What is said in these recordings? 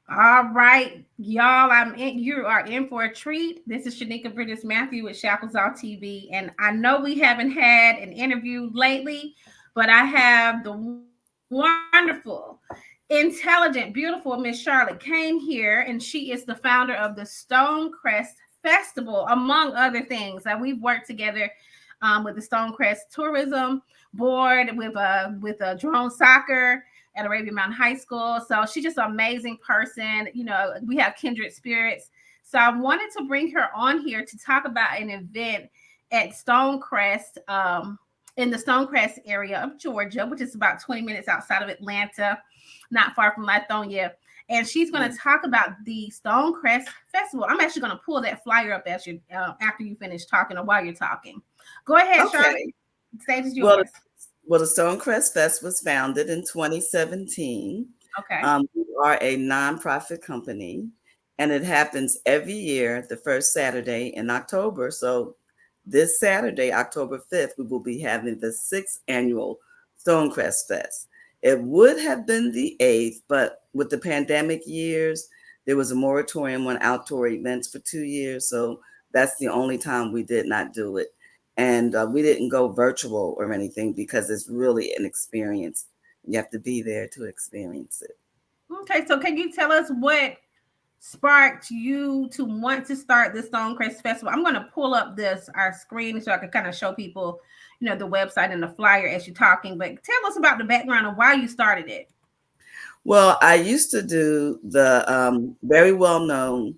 All right, y'all. You are in for a treat. This is Shenica Bridges-Mathieu with Shackles Off TV, and I know we haven't had an interview lately, but I have the wonderful, intelligent, beautiful Miss Charlotte Cain here, and she is the founder of the Stonecrest Festival, among other things. We've worked together with the Stonecrest Tourism Board, with a drone soccer at Arabian Mountain High School. So she's just an amazing person. You know, we have kindred spirits. So I wanted to bring her on here to talk about an event at Stonecrest, in the Stonecrest area of Georgia, which is about 20 minutes outside of Atlanta, not far from Lithonia. And she's going to talk about the Stonecrest Festival. I'm actually going to pull that flyer up as you after you finish talking or while you're talking. Go ahead, Okay. Charlotte. The stage is Well, yours. well, the Stonecrest Fest was founded in 2017. Okay. We are a nonprofit company, and it happens every year, the first Saturday in October. So this Saturday, October 5th, we will be having the 6th annual Stonecrest Fest. It would have been the 8th, but with the pandemic years, there was a moratorium on outdoor events for 2 years. So that's the only time we did not do it. And we didn't go virtual or anything because it's really an experience. You have to be there to experience it. Okay, so can you tell us what sparked you to want to start the Stonecrest Festival? I'm going to pull up this our screen so I can kind of show people, the website and the flyer as you're talking. But tell us about the background of why you started it. Well, I used to do the very well known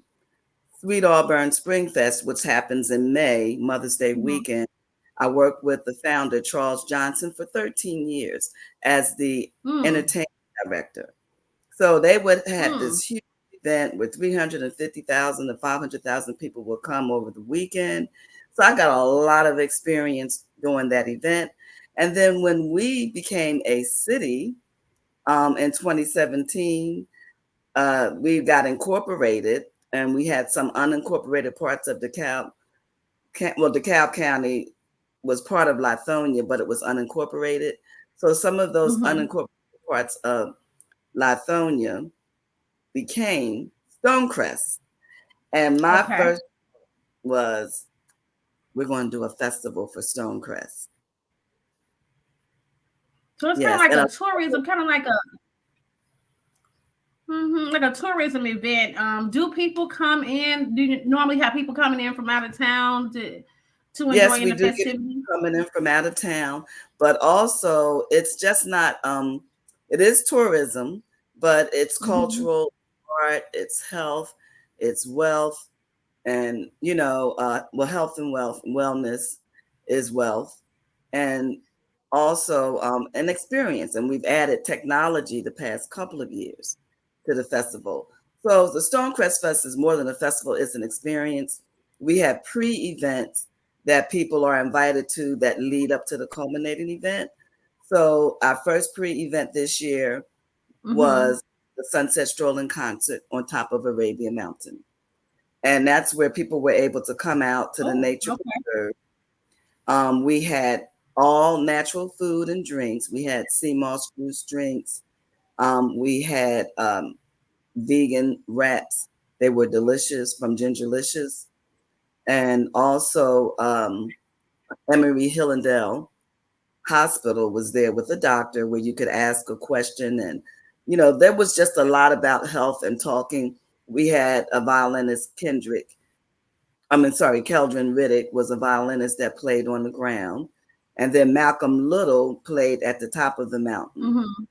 Sweet Auburn Spring Fest, which happens in May, Mother's Day Mhm. weekend. I worked with the founder, Charles Johnson, for 13 years as the Mm, entertainment director. So they would have mm. this huge event where 350,000 to 500,000 people would come over the weekend. So I got a lot of experience doing that event. And then when we became a city in 2017, we got incorporated and we had some unincorporated parts of DeKalb County was part of Lithonia, but it was unincorporated. So some of those Mm-hmm. unincorporated parts of Lithonia became Stonecrest. And my Okay. first was, we're going to do a festival for Stonecrest. So it's kind of Yes. like And a tourism, kind of like like a tourism event. Do people come in? Do you normally have people coming in from out of town to enjoy yes, in we the do get festivity? people coming in from out of town, but also it's just not, it is tourism, but it's Mm-hmm. cultural, art, it's health, it's wealth, and well, health and wealth, wellness is wealth, and also an experience. And we've added technology the past couple of years to the festival. So the Stonecrest Fest is more than a festival, it's an experience. We have pre-events that people are invited to that lead up to the culminating event. So our first pre-event this year Mm-hmm. was the Sunset Strolling concert on top of Arabian Mountain. And that's where people were able to come out to the Oh, nature okay. reserve. We had all natural food and drinks. We had sea moss juice drinks. We had vegan wraps. They were delicious from Gingerlicious. And also Emory Hillendale Hospital was there with a doctor where you could ask a question. And, there was just a lot about health and talking. We had a violinist, Keldrin Riddick was a violinist that played on the ground. And then Malcolm Little played at the top of the mountain. Mm-hmm.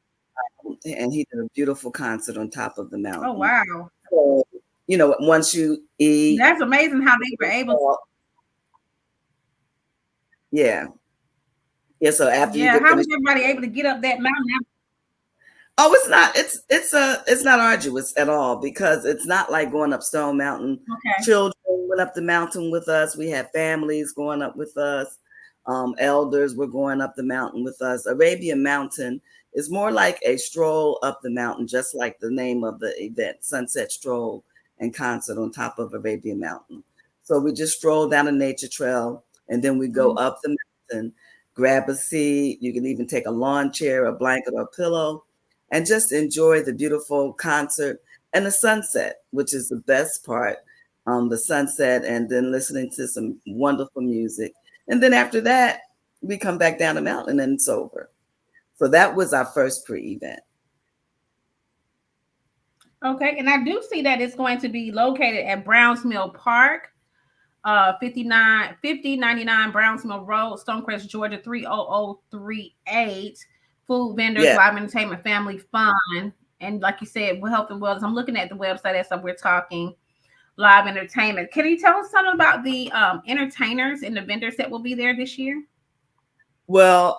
And he did a beautiful concert on top of the Oh, mountain. wow. So, once you eat, That's amazing how they were able. yeah. Yeah. So after you Yeah, get how was finished, everybody able to get up that mountain? oh, it's not, it's not arduous at all because it's not like going up Stone Mountain. Okay. Children went up the mountain with us. We had families going up with us. Elders were going up the mountain with us. Arabian Mountain is more like a stroll up the mountain, just like the name of the event, Sunset Stroll and Concert on top of Arabian Mountain. So we just stroll down a nature trail and then we go Mhm. up the mountain, grab a seat. You can even take a lawn chair, a blanket, or a pillow, and just enjoy the beautiful concert. and the sunset, which is the best part. The sunset, and then listening to some wonderful music. And then after that, we come back down the mountain and it's over. So that was our first pre-event. Okay, and I do see that it's going to be located at Browns Mill Park, 5099 Browns Mill Road, Stonecrest, Georgia 30038. Food vendors, Yeah. live entertainment, family fun, and like you said, health and wellness. I'm looking at the website as we're talking. Live entertainment. Can you tell us something about the entertainers and the vendors that will be there this year? Well,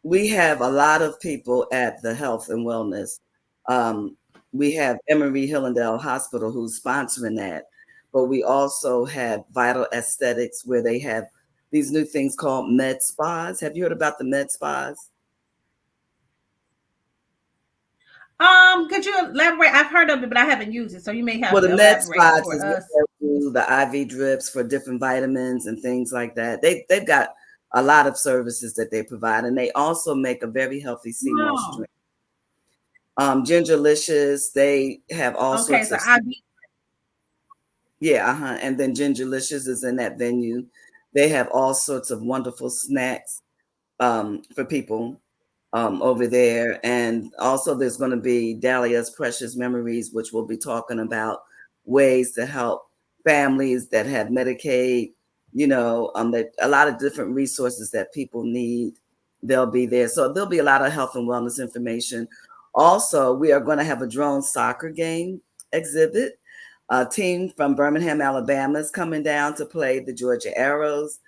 we have a lot of people at the health and wellness. Um, we have Emory Hillendale Hospital who's sponsoring that, but we also have Vital Aesthetics where they have these new things called med spas. Have you heard about the med spas? Could you elaborate? I've heard of it, but I haven't used it, so you may have Well, the to med elaborate spas for is where us. they do the IV drips for different vitamins and things like that. They've got a lot of services that they provide, and they also make a very healthy sea moss Wow. drink. Gingerlicious, they have all Okay, sorts so of, I be yeah, and then Gingerlicious is in that venue. They have all sorts of wonderful snacks for people over there. And also, there's going to be Dahlia's Precious Memories, which will be talking about ways to help families that have Medicaid, that a lot of different resources that people need. They'll be there. So there'll be a lot of health and wellness information. Also, we are going to have a drone soccer game exhibit. A team from Birmingham, Alabama is coming down to play the Georgia Aeros.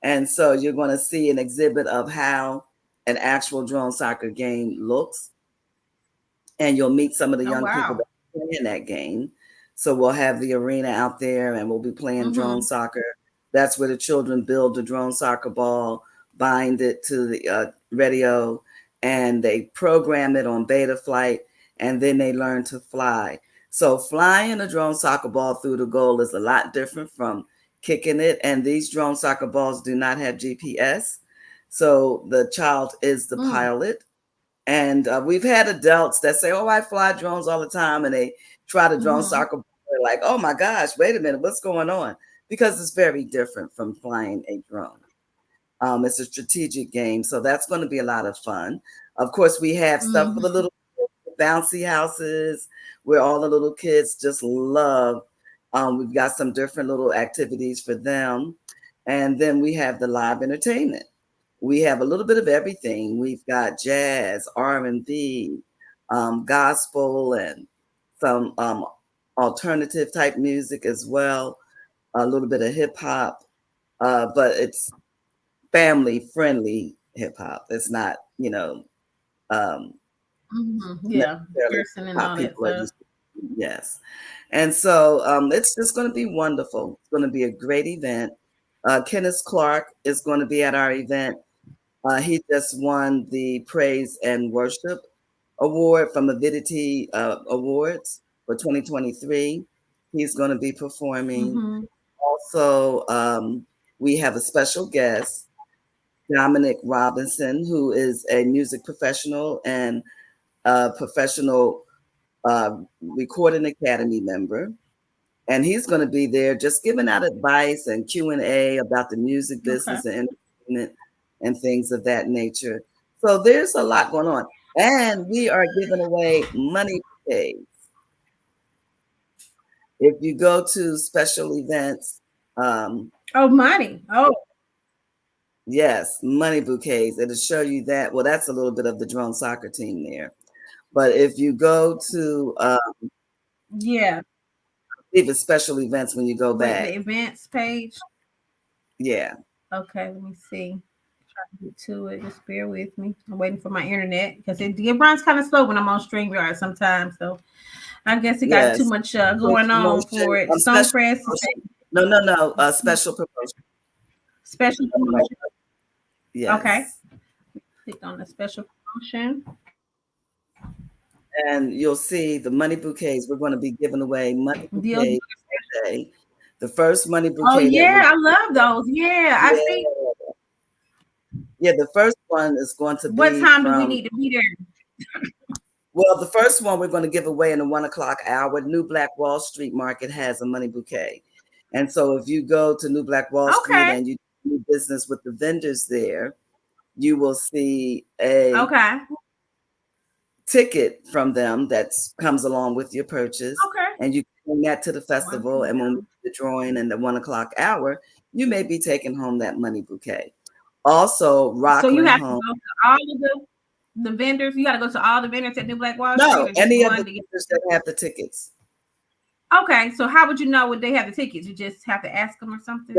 And so you're going to see an exhibit of how an actual drone soccer game looks. And you'll meet some of the oh young people that wow. play in that game. So we'll have the arena out there and we'll be playing drone Mm-hmm. soccer. That's where the children build the drone soccer ball, bind it to the radio, and they program it on beta flight, and then they learn to fly. So flying a drone soccer ball through the goal is a lot different from kicking it. And these drone soccer balls do not have GPS. So the child is the Mm, pilot, and we've had adults that say, "Oh, I fly drones all the time," and they try to drone mm-hmm. soccer. They're like, "Oh my gosh, wait a minute, what's going on?" Because it's very different from flying a drone. It's a strategic game, so that's going to be a lot of fun. Of course, we have stuff for the Mm-hmm. little bouncy houses where all the little kids just love. We've got some different little activities for them, and then we have the live entertainment. We have a little bit of everything. We've got jazz, R&B, gospel, and some alternative type music as well. A little bit of hip hop, but it's family friendly hip hop. It's not, um, Mm-hmm. Yeah, necessarily cursing and pop all that people are stuff. used to. Yes. And so it's just going to be wonderful. It's going to be a great event. Kenneth Clark is going to be at our event. He just won the Praise and Worship Award from Avidity Awards for 2023. He's going to be performing. Mm-hmm. Also, we have a special guest, Dominic Robinson, who is a music professional and a professional recording academy member. And he's going to be there just giving out advice and Q&A about the music Okay. business and entertainment and things of that nature. So there's a lot going on. And we are giving away money bouquets. If you go to special events, Oh, money. Oh. yes, money bouquets. It'll show you that. Well, that's a little bit of the drone soccer team there. But if you go to Yeah. even special events when you go Wait, back, the events page. yeah, Okay, let me see. Get to it. Just bear with me. I'm waiting for my internet because it runs kind of slow when I'm on StreamYard sometimes. So I guess it got too yes, much quick going on promotion, for it. special Stonecrest promotion. No, no, no, special promotion. special promotion. Okay. Yes. Click on the special promotion. And you'll see the money bouquets. We're going to be giving away money Deal. bouquets today. The first money Oh bouquet that yeah, I love those. Yeah, I yeah, see. yeah, the first one is going to What be time do we from, need to be there? Well, the first one we're going to give away in the 1 o'clock hour. New Black Wall Street Market has a money bouquet. And so if you go to New Black Wall Street Okay. and you do business with the vendors there, you will see a Okay. ticket from them that comes along with your purchase. Okay. And you bring that to the festival. And when we Wow. do the drawing in the 1 o'clock hour, you may be taking home that money bouquet. Also, So you Rockland have to Home. go to all of the vendors. You got to go to all the vendors at New Black Wall Street, No, or just any of one the to get. vendors that have the tickets. Okay, so how would you know when they have the tickets? You just have to ask them or They something.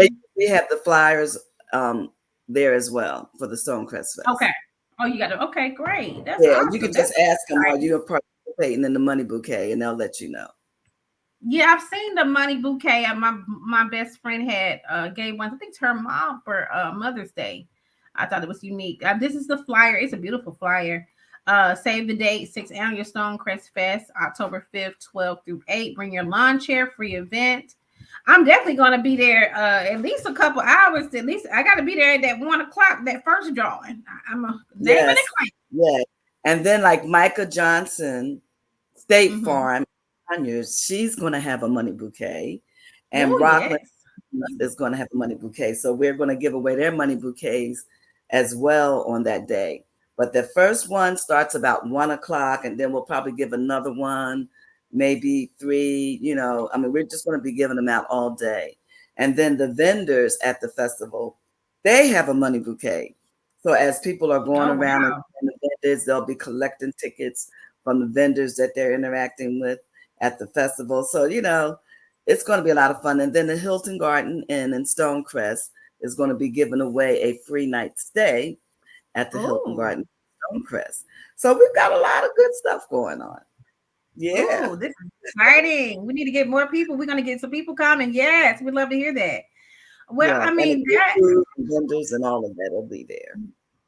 have the flyers there as well for the Stonecrest Okay. Fest. Oh, you got to. Okay, great. That's Yeah, and you awesome. can That's just ask them, are exciting. you participating in the money bouquet? And they'll let you know. Yeah, I've seen the money bouquet. My best friend had gave one. I think to her mom for Mother's Day. I thought it was unique. This is the flyer. It's a beautiful flyer. Save the date, 6th Annual Stonecrest Fest, October 5th, 12 through 8. Bring your lawn chair, free event. I'm definitely gonna be there at least a couple hours. At least I gotta be there at that 1 o'clock, that first drawing. I'm a name and Yes, a yes. And then like Micah Johnson, State claim. Farm, she's going to have a money bouquet. And Oh Rockland yes. is going to have a money bouquet. So we're going to give away their money bouquets as well on that day. But the first one starts about 1 o'clock, and then we'll probably give another one, maybe three. I mean, we're just going to be giving them out all day. And then the vendors at the festival, they have a money bouquet. So as people are going Oh around and wow. the vendors, they'll be collecting tickets from the vendors that they're interacting with at the festival. So, it's going to be a lot of fun. And then the Hilton Garden Inn in Stonecrest is going to be giving away a free night stay at the Hilton Oh. Garden Stonecrest. So we've got a lot of good stuff going on. Yeah. Oh, this is exciting. We need to get more people. We're gonna get some people coming. Yes, we'd love to hear that. Well, Yeah. I And mean, the that food and vendors and all of that will be there.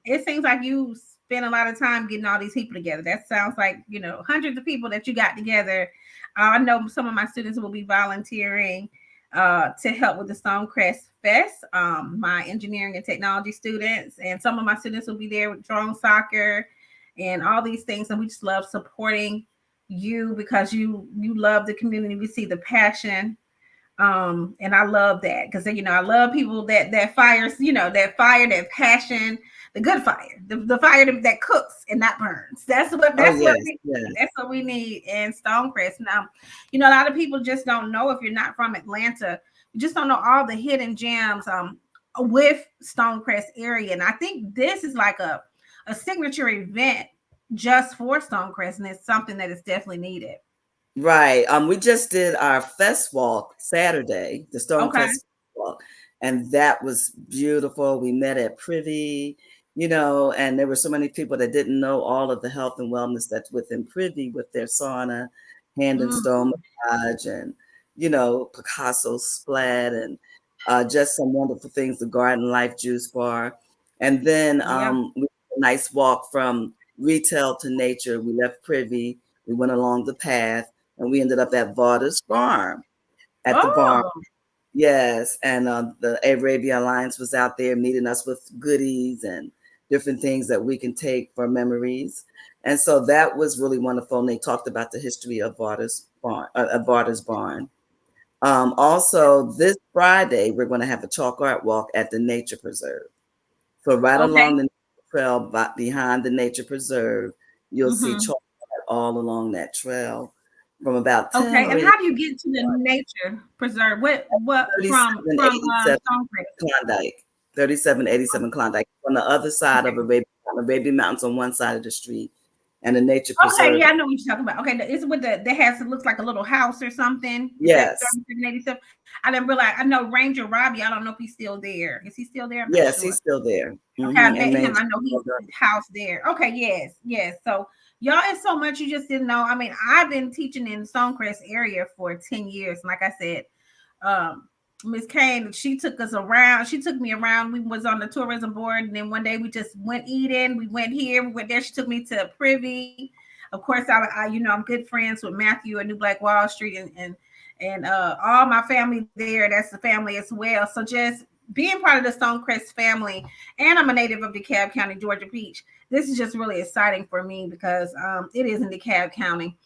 it seems like you spend a lot of time getting all these people together. That sounds like hundreds of people that you got together. I know some of my students will be volunteering to help with the Stonecrest Fest. My engineering and technology students, and some of my students will be there with drone soccer and all these things. And we just love supporting you because you love the community. We see the passion, and I love that because I love people that fires, that fire, that passion, the good fire, the fire that cooks and not burns. That's what Oh, that's what yes. we Yes. that's what we need in Stonecrest. Now, a lot of people just don't know, if you're not from Atlanta, you just don't know all the hidden gems with Stonecrest area. And I think this is like a signature event just for Stonecrest, and it's something that is definitely needed. Right. We just did our fest walk Saturday, the Okay. Stonecrest walk, and that was beautiful. We met at Privy, and there were so many people that didn't know all of the health and wellness that's within Privy with their sauna, hand and stone Mhm. massage, and Picasso splat, and just some wonderful things. The Garden Life Juice Bar, and then Yeah. we did a nice walk from retail to nature. We left Privy. We went along the path and we ended up at Varda's Farm at the barn. Oh. Yes, and the Arabia Alliance was out there meeting us with goodies and different things that we can take for memories. And so that was really wonderful. And they talked about the history of Varda's Barn. Also, this Friday, we're going to have a chalk art walk at the Nature Preserve. So right Okay. along the trail behind the Nature Preserve, you'll see Mhm. chalk art all along that trail from about 10 Okay, or and 11, how do you get to the nature preserve? What from 3787 Stonecrest? Klondike, 3787 Klondike, on the other side of Okay. Arabian Mountains on one side of the street, and the Nature Okay, Preserve. yeah, I know what you're talking about. Okay, it's with that has it looks like a little house or something. Is that Yes, 3787? I didn't realize. I know Ranger Robbie. I don't know if he's still there. Is he still there? I'm not yes, sure. he's still there. Okay, I And met him. Ranger. I know he's house there. Okay, yes, yes. So y'all, it's so much you just didn't know. I mean, I've been teaching in Stonecrest area for 10 years. And like I said, um, Miss Cain, she took us around. She took me around. We was on the tourism board, and then one day we just went eating. We went here, we went there. She took me to Privy. Of course, I'm good friends with Matthew at New Black Wall Street, and all my family there. That's the family as well. So just being part of the Stonecrest family, and I'm a native of DeKalb County, Georgia Beach. This is just really exciting for me because it is in DeKalb County,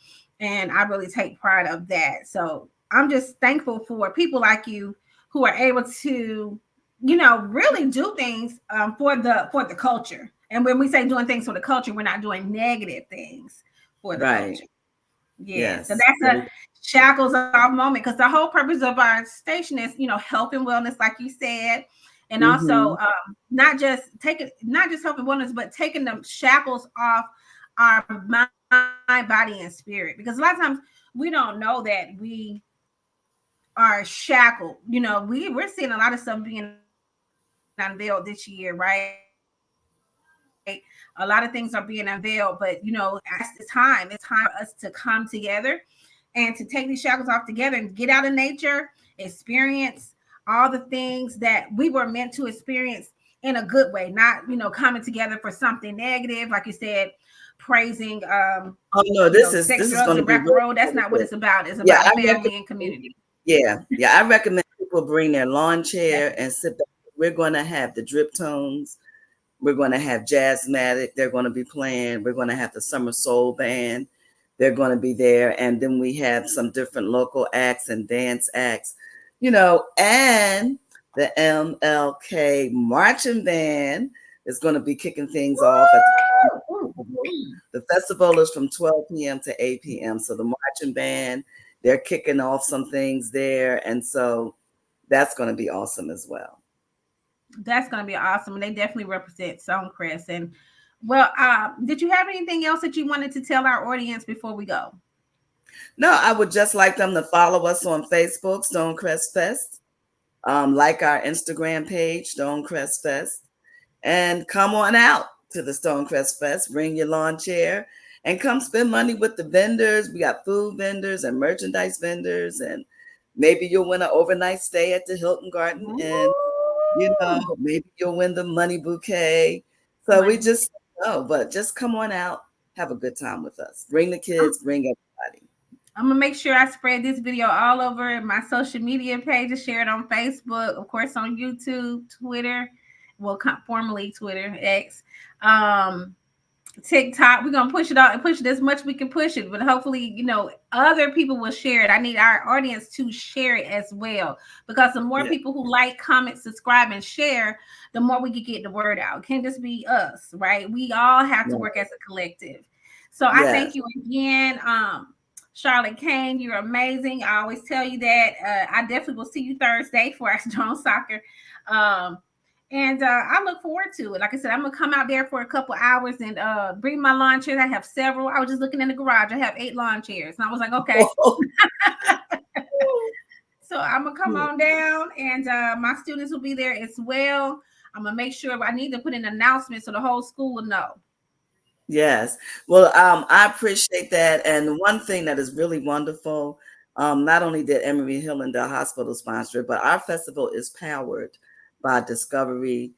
and I really take pride of that. So I'm just thankful for people like you who are able to, really do things for the culture. And when we say doing things for the culture, we're not doing negative things for the Right. culture. Yeah, so Yes. that's a shackles off moment because the whole purpose of our station is, health and wellness, like you said, and Mm-hmm. also not just health and wellness, but taking the shackles off our mind, body, and spirit. Because a lot of times we don't know that we are shackled. We're seeing a lot of stuff being unveiled this year, right? A lot of things are being unveiled, but it's time. It's time for us to come together and to take these shackles off together and get out of nature, experience all the things that we were meant to experience in a good way, not coming together for something negative, like you said, praising Oh no, this is sex, this is drugs, going to and be rock and really roll. That's not what positive. it's about. It's Yeah, about I family and recommend. community. Yeah, I recommend people bring their lawn That's chair and sit back. We're going to have the drip tones. We're going to have Jazzmatic. They're going to be playing. We're going to have the Summer Soul Band. They're going to be there, and then we have some different local acts and dance acts, and the MLK marching band is going to be kicking things off at the festival is from 12 p.m. to 8 p.m. So the marching band, they're kicking off some things there. And so that's going to be awesome as well. that's going to be awesome, and they definitely represent Stonecrest. And well, did you have anything else that you wanted to tell our audience before we go? No, I would just like them to follow us on Facebook, Stonecrest Fest, like our Instagram page, Stonecrest Fest, and come on out to the Stonecrest Fest. Bring your lawn chair and come spend money with the vendors. We got food vendors and merchandise vendors, and maybe you'll win an overnight stay at the Hilton Garden Inn. Maybe you'll win the money bouquet. So we Money. just know, but just come on out, have a good time with us. Bring the kids, bring everybody. I'm gonna make sure I spread this video all over my social media pages, share it on Facebook, of course, on YouTube, Twitter, well, formerly Twitter, X, um, TikTok. We're gonna push it out and push it as much we can push it, but hopefully, other people will share it. I need our audience to share it as well, because the more Yeah. people who like, comment, subscribe, and share, the more we can get the word out. It can't just be us, right? We all have to Yeah. work as a collective. So I thank Yes. you again. Charlotte Cain, you're amazing. I always tell you that. I definitely will see you Thursday for our drone soccer. Um, and I look forward to it. Like I said, I'm gonna come out there for a couple hours and bring my lawn chairs. I have several. I was just looking in the garage. I have 8 lawn chairs, and I was like, okay. So I'm gonna come on down, and my students will be there as well. I'm gonna make sure I need to put an announcement so the whole school will know. Yes. Well, I appreciate that. And one thing that is really wonderful, not only did Emory Hillendale Hospital sponsor it, but our festival is powered by Discovery,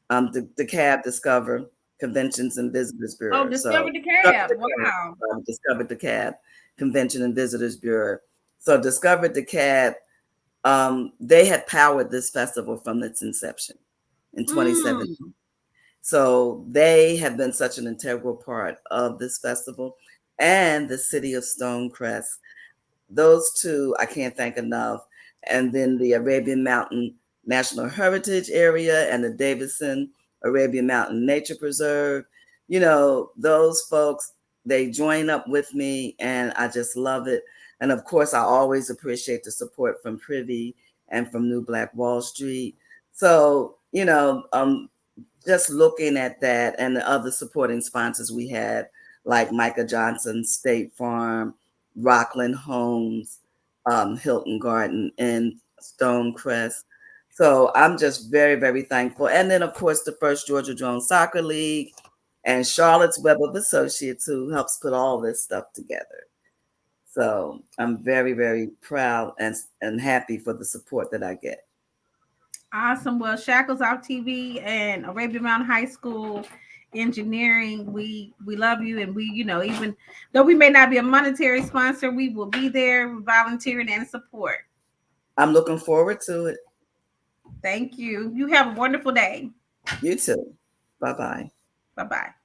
the CAB Discover Conventions and Visitors Oh, Bureau. discover So the cab. Wow. Discover the CAB Convention and Visitors Bureau. So Discover the CAB, they had powered this festival from its inception in 2017. Mm. So they have been such an integral part of this festival and the city of Stonecrest. Those two I can't thank enough. And then the Arabian Mountain National Heritage Area and the Davidson Arabian Mountain Nature Preserve. Those folks, they join up with me and I just love it. And of course, I always appreciate the support from Privy and from New Black Wall Street. So, just looking at that and the other supporting sponsors we had, like Micah Johnson, State Farm, Rockland Homes, Hilton Garden, and Stonecrest. So I'm just very, very thankful. And then, of course, the First Georgia Drone Soccer League and Charlotte's Web of Associates, who helps put all this stuff together. So I'm very, very proud and happy for the support that I get. Awesome. Well, Shackles Off TV and Arabian Mountain High School Engineering, we love you, and we, even though we may not be a monetary sponsor, we will be there volunteering and support. I'm looking forward to it. Thank you. You have a wonderful day. You too. Bye bye. Bye bye.